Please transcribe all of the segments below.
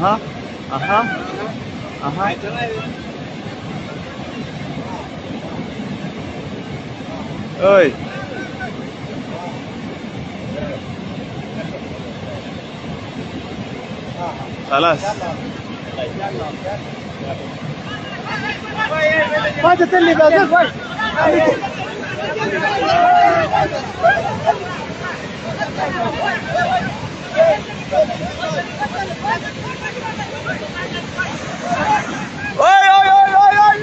اها اها اها. اوي خلاص ما تتلي بس. اوي اوي اوي اوي اوي.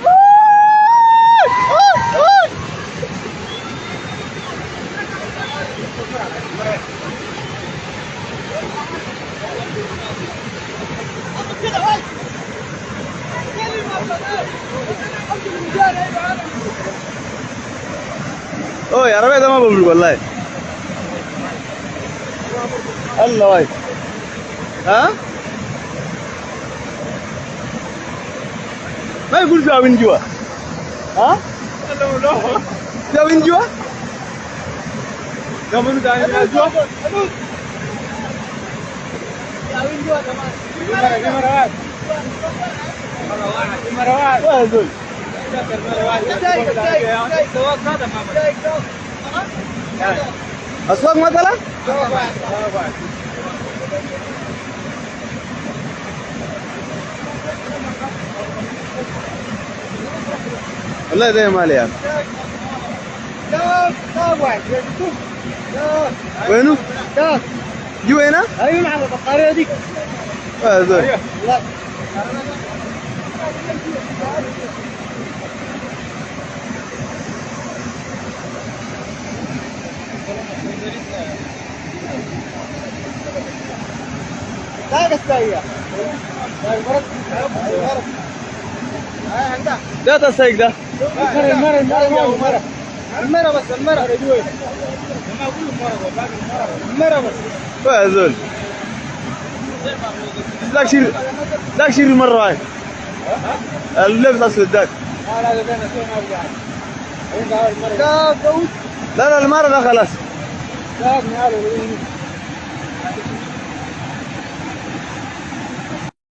اوي عربية ده ما بقول والله. الله واي. ها ما يقول فيها وين جوا. ها فيها وين جوا. ده منو ده من جوا. يا وين جوا كمان. مروان وين دول. أسواق مثلا؟ والله زي مالي يعني. وينه؟ جوا هنا؟ ايوه على البطاريه دي. هذول لا السيارة. ده السيق ده. المرة بس المرة بس. هذول ذاك شيل المرة هاي. اللبس أسود ذاك. لا لا المرة ده خلاص.